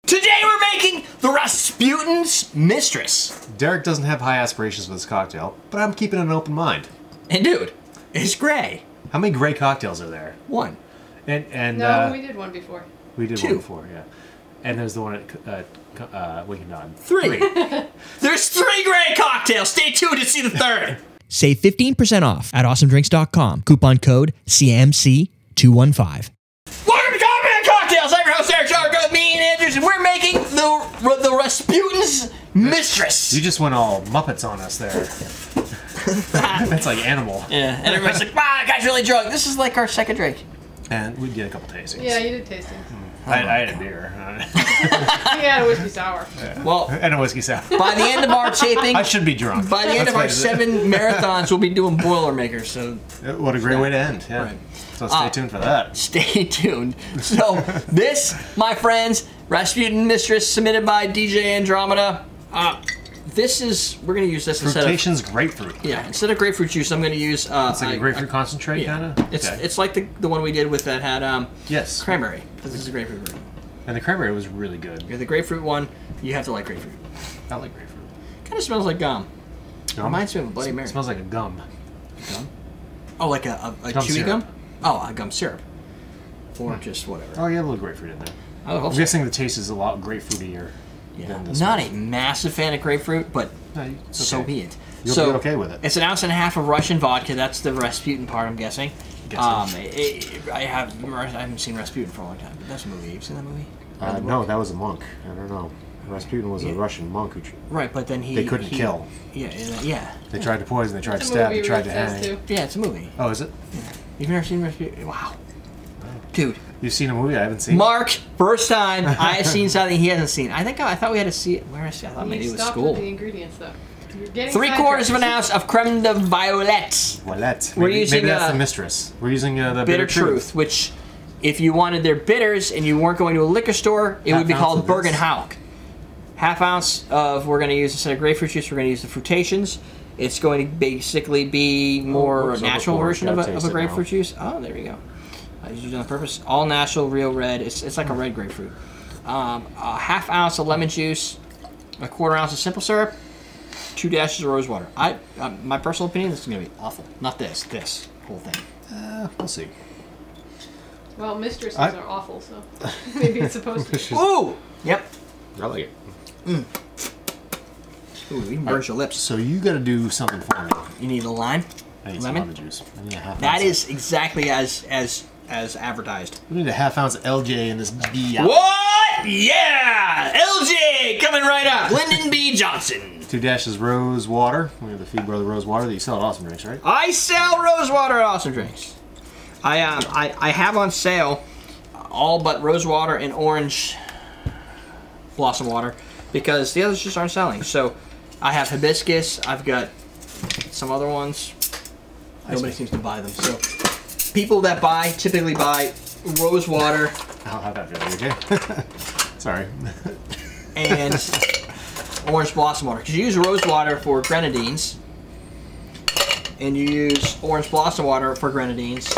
Today we're making the Rasputin's Mistress. Derrick doesn't have high aspirations for this cocktail, but I'm keeping an open mind. And dude, it's gray. How many gray cocktails are there? One. No, we did one before. We did Two. one before, yeah. And there's the one at Winking Nod. Three. There's 3 gray cocktails. Stay tuned to see the third. Save 15% off at awesomedrinks.com. Coupon code CMC215. Welcome to Coffee and Cocktails. I'm your host, Derrick Schommer, with me and Andrews, and we're making the Rasputin's Mistress. You just went all Muppets on us there. That's like Animal. Yeah, and everybody's like, wow, that guy's really drunk. This is like our second drink. And we did a couple tastings. Yeah, you did tastings. I had a beer. He had a whiskey sour. Yeah. Well, and a whiskey sour. by the end of our taping, I should be drunk. by the end of our 7 marathons, we'll be doing Boilermakers. So what a great way to end. Yeah. Right. So stay tuned for that. Stay tuned. So this, my friends, Rasputin Mistress, submitted by DJ Andromeda. This is, we're going to use this instead of... Fruitation's grapefruit. Yeah, instead of grapefruit juice, I'm going to use... it's like a grapefruit concentrate, yeah. kind of? It's like the one we did with that had yes. Cranberry. This is a grapefruit version. And the cranberry was really good. You're the grapefruit one, you have to like grapefruit. I like grapefruit. Kind of smells like gum. Reminds me of a Bloody Mary. It smells like a gum. Gum? Oh, like a gum chewy syrup. gum? Oh, a gum syrup. Or just whatever. Oh, you have a little grapefruit in there. I hope I'm guessing the taste is a lot grapefruitier. Yeah, not a massive fan of grapefruit, but no, so be it. You'll be okay with it. It's 1.5 ounces of Russian vodka. That's the Rasputin part, I'm guessing. I haven't seen Rasputin for a long time. But that's a movie. You've seen that movie? No, that was a monk. I don't know. Rasputin was a Russian monk who... Right, but then they couldn't kill. Yeah. They tried to poison, they tried to That's a stab, movie they tried to Rick says hang. too. Yeah, it's a movie. Oh, is it? Yeah. You've never seen Rasputin? Wow. Dude. You've seen a movie I haven't seen? Mark, first time I have seen something he hasn't seen. I thought we had to see it. Where is it? I thought maybe it was school. With the ingredients, though. You're getting 3/4 of an ounce of Creme de Violette. Violette. We're using maybe that's the Mistress. We're using the Bitter Truth, which, if you wanted their bitters and you weren't going to a liquor store, it would be called Bergen Hauk. 1/2 ounce of, we're going to use, instead of grapefruit juice, we're going to use the Fruitations. It's going to basically be more natural version of a grapefruit juice. Oh, there you go. I used it on purpose. All natural, real red. It's like a red grapefruit. 1/2 ounce of lemon juice, 1/4 ounce of simple syrup, 2 dashes of rose water. My personal opinion, this is going to be awful. Not this whole thing. We'll see. Well, mistresses are awful, so maybe it's supposed to. Ooh! Yep. I like it. Ooh, you can burn your lips. So you got to do something for me. You need a lime? I need some lemon juice. I need a 1/2 ounce. That is exactly as advertised. We need a 1/2 ounce LJ in this B. What? Yeah! LJ coming right up. Lyndon B. Johnson. 2 dashes rose water. We have the Feed Brother rose water that you sell at Awesome Drinks, right? I sell rose water at Awesome Drinks. I have on sale all but rose water and orange blossom water because the others just aren't selling. So I have hibiscus. I've got some other ones. Nobody seems to buy them. So people that buy typically buy rose water. I'll have that for you, okay? Sorry. And orange blossom water. Because you use rose water for grenadines. And you use orange blossom water for grenadines.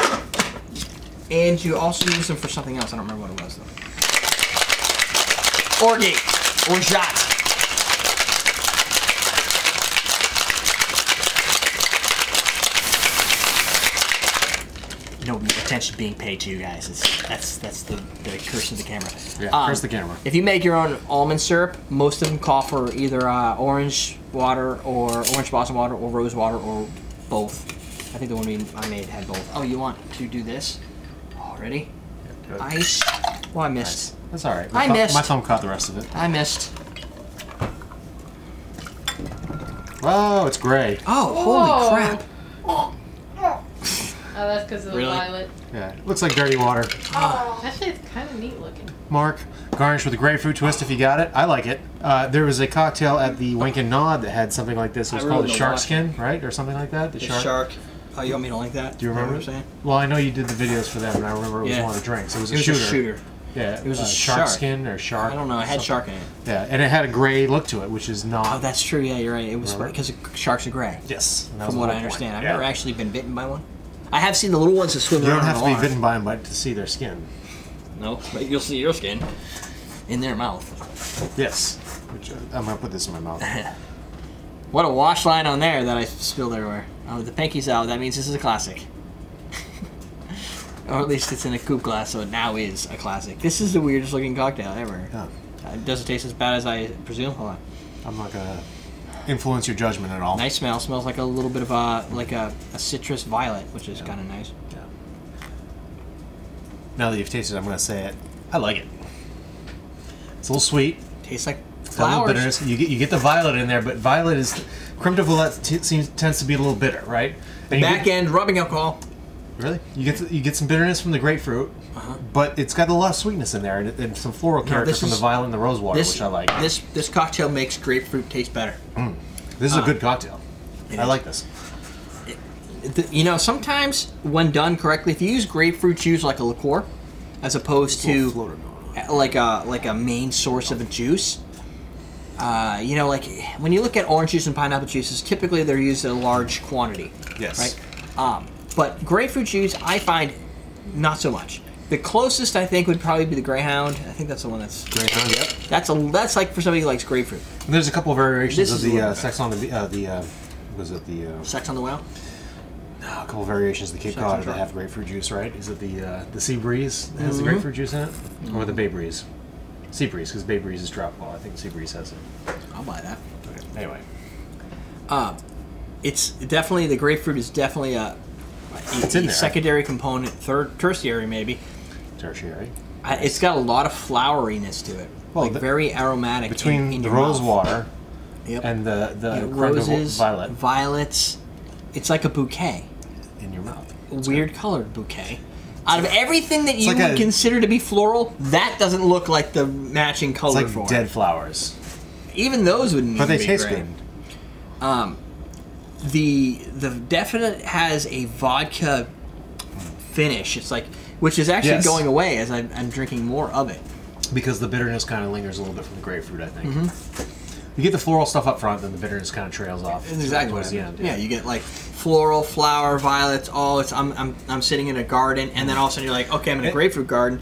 And you also use them for something else. I don't remember what it was though. Orgeat. Orgeat. No attention being paid to you guys. That's the curse of the camera. Yeah, curse the camera. If you make your own almond syrup, most of them call for either orange water or orange blossom water or rose water or both. I think the one I made had both. Oh, you want to do this? Oh, ready? Yeah, Ice. Well, I missed. Nice. That's all right. I missed. My thumb caught the rest of it. I missed. Whoa, it's gray. Oh, Whoa. holy crap. Oh, that's because of the violet. Yeah, it looks like dirty water. Actually, it's kind of neat looking. Mark, garnished with a grapefruit twist if you got it. I like it. There was a cocktail at the Wink and Nod that had something like this. It was called the shark skin, right? Or something like that? The shark. Oh, you want me to like that? Do you remember what I'm saying? Well, I know you did the videos for them, and I remember it was one of the drinks. It was a shooter. Yeah, It was a shark skin or shark. I don't know. It had shark in it. Yeah, and it had a gray look to it, which is not. Oh, that's true. Yeah, you're right. It was because sharks are gray. Yes. From what I understand, I've never actually been bitten by one. I have seen the little ones that swim around. You don't have to be bitten by them to see their skin. No, but you'll see your skin. in their mouth. Yes. Which, I'm going to put this in my mouth. What a wash line on there that I spilled everywhere. Oh, the pinky's out. That means this is a classic. Or at least it's in a coupe glass, so it now is a classic. This is the weirdest looking cocktail ever. Yeah. Does it taste as bad as I presume? Hold on. I'm not going to influence your judgment at all. Nice smell. Smells like a little bit of a citrus violet, which is kind of nice. Yeah. Now that you've tasted it, I'm going to say it. I like it. It's a little sweet. Tastes like It's got a little flowers. bitterness. You get the violet in there, but violet is Creme de Violette tends to be a little bitter, right? And Back end rubbing alcohol. Really? You get some bitterness from the grapefruit, but it's got a lot of sweetness in there and some floral character from the violet and the rose water, which I like. This cocktail makes grapefruit taste better. This is a good cocktail. I like this. You know, sometimes when done correctly, if you use grapefruit juice like a liqueur, as opposed to like a main source of a juice, you know, like when you look at orange juice and pineapple juices, typically they're used in a large quantity. Yes. Right. But grapefruit juice, I find not so much. The closest I think would probably be the Greyhound. I think that's the one that's Greyhound. Yep. that's like for somebody who likes grapefruit. And there's a couple of variations of This is the sex on the was it the Sex on the Whale. a couple of variations of the Cape Sex on Cod that Dry. have grapefruit juice, right? Is it the Sea Breeze that has the grapefruit juice in it, or the Bay Breeze? Sea Breeze, because Bay Breeze is tropical. I think Sea Breeze has it. I'll buy that. Okay. Anyway, It's definitely, the grapefruit is definitely It's in there. secondary component, tertiary maybe. tertiary. It's got a lot of floweriness to it. Well, like very aromatic. Between in the your rose mouth. water Yep. and the You know, Creme de roses, Violet violets. It's like a bouquet. in your mouth. Weird colored bouquet. Out of everything that you like would a- consider to be floral, that doesn't look like the matching It's color like for dead it. flowers, Even those wouldn't but even they be taste great. good. The definite has a vodka finish. It's like, which is actually Yes. going away as I'm drinking more of it. Because the bitterness kind of lingers a little bit from the grapefruit, I think. Mm-hmm. You get the floral stuff up front, then the bitterness kind of trails off. That's exactly towards what the I mean. end. Yeah, you get like floral, flower, violets. All it's I'm sitting in a garden, and then all of a sudden you're like, okay, I'm in a grapefruit garden,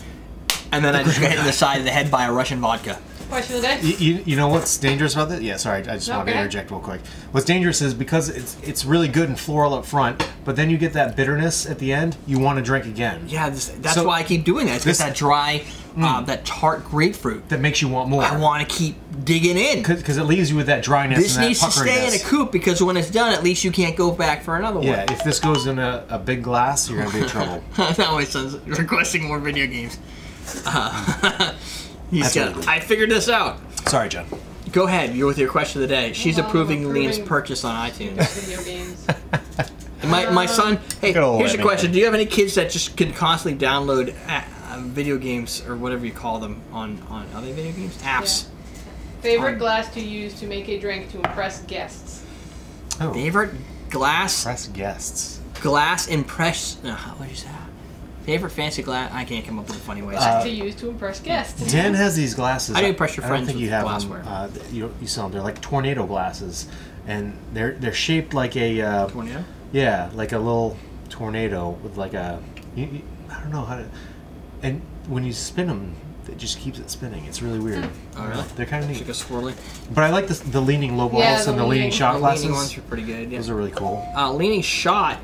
and then I just get hit in the side of the head by a Russian vodka. Question of the day. You know what's dangerous about that? Yeah, sorry, I just wanted to Okay. interject real quick. What's dangerous is because it's really good and floral up front, but then you get that bitterness at the end. You want to drink again. Yeah, that's So, why I keep doing that. It's this- that dry, that tart grapefruit. That makes you want more. I want to keep digging in. Because it leaves you with that dryness This and that needs to stay in a puckeriness. coupe because when it's done, at least you can't go back for another Yeah, one. if this goes in a big glass, you're gonna be in trouble. Now my son's requesting more video games. He's That's what got. it is. I figured this out. Sorry, John. Go ahead. You're with your question of the day. She's Well, I'm approving Liam's approving- purchase on iTunes. Video games. My son. Hey, Good old here's a Emmy. question. Do you have any kids that just can constantly download video games or whatever you call them on are they video games? Apps. Favorite glass to use to make a drink to impress guests. Oh, Favorite glass press guests. impress. What did you say? Favorite fancy glass. I can't come up with a funny way. to say Glass it. to use to impress guests. Dan has these glasses. How do you impress your I don't friends think with you have glassware? them. You sell them. They're like tornado glasses, and they're shaped like a Tornado? yeah, like a little tornado with like a I don't know how to. And when you spin them, it just keeps it spinning. It's really weird. Oh, really? They're kind of It's like a neat. swirly. But I like the leaning low balls Yeah, the and the leaning leaning- shot The glasses. leaning ones are pretty good. Yeah. Those are really cool. Leaning shot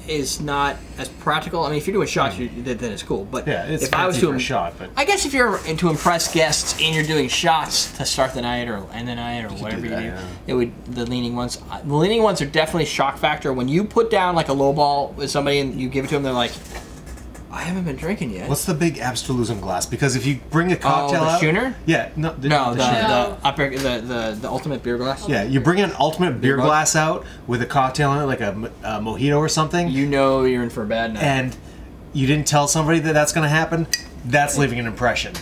is not as practical. I mean, if you're doing shots, then it's cool. But Yeah, it's if I was fancy to for a shot, but I guess if you're to impress guests and you're doing shots to start the night or end the night or whatever do you that, do, yeah. it would the leaning ones. The leaning ones are definitely shock factor. When you put down like a low ball with somebody and you give it to them, they're like, "I haven't been drinking yet." what's the big Abstalusum glass? Because if you bring a cocktail the out, schooner? Yeah, no, No, the schooner. No. the ultimate beer glass. Yeah, you bring an ultimate beer mug? glass out with a cocktail in it, like a mojito or something, You know you're in for a bad night. and you didn't tell somebody that that's going to happen. That's leaving an impression.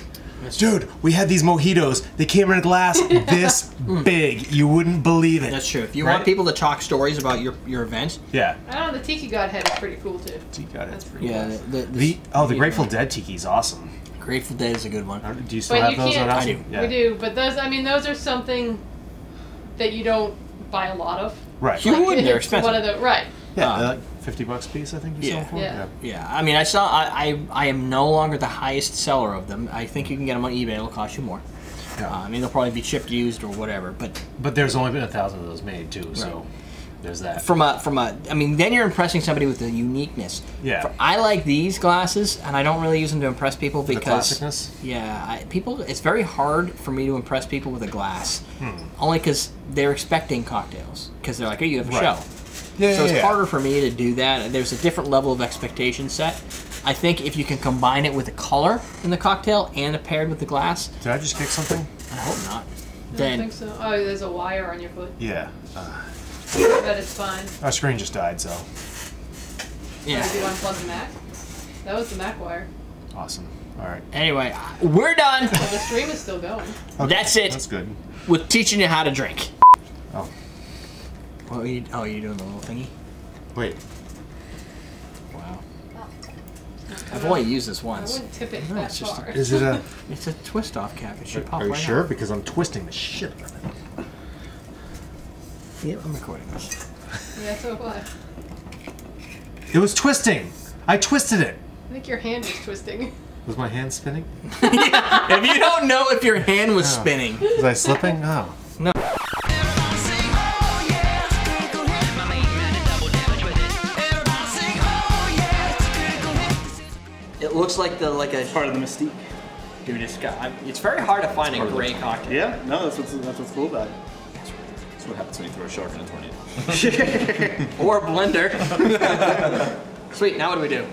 Dude, we had these mojitos. They came in a glass this big. You wouldn't believe it. That's true. If you Right? want people to talk stories about your event, Yeah. I don't know, the Tiki God head is pretty cool too. You got That's it. pretty yeah, cool. The Grateful Dead tiki's awesome. Grateful Dead is a good one. Do you still But have you those can't- at I house? do. Yeah. We do, but those are something that you don't buy a lot of. Right. You would, they're It's one expensive. of the right. Yeah, they're like $50 a piece, I think you sell them for? Yeah. I mean, I am no longer the highest seller of them. I think you can get them on eBay. It'll cost you more. Yeah. I mean, they'll probably be shipped used or whatever. But there's only been 1,000 of those made too, so there's that. I mean, then you're impressing somebody with the uniqueness. Yeah. I like these glasses, and I don't really use them to impress people because the classicness. Yeah, it's very hard for me to impress people with a glass, only because they're expecting cocktails because they're like, "Oh, you have a show." Yeah, so it's harder for me to do that. There's a different level of expectation set. I think if you can combine it with the color in the cocktail and paired with the glass. Did I just kick something? I hope not. I don't think so. Oh, there's a wire on your foot. Yeah. But it's fine. Our screen just died, so. Yeah. Did you unplug the Mac? That was the Mac wire. Awesome. All right. Anyway, we're done. Well, the stream is still going. Okay. That's it. That's good. With teaching you how to drink. Oh. What are you doing the little thingy? Wait. Wow. I've only used this I once. wouldn't tip it No, that it's just- far. Is it a... It's a twist off cap. It should pop Are you right sure? out. Because I'm twisting the shit out of it. Yep, I'm recording this. Yeah, so what? It was twisting! I twisted it! I think your hand is twisting. Was my hand spinning? If you don't know if your hand was spinning. Was I slipping? Oh. No. It looks like a Part of the mystique. dude. It's very hard to find a gray cocktail. Yeah, no, that's what's cool about it. That's what happens when you throw a shark in a tornado. Or a blender. Sweet. Now what do we do?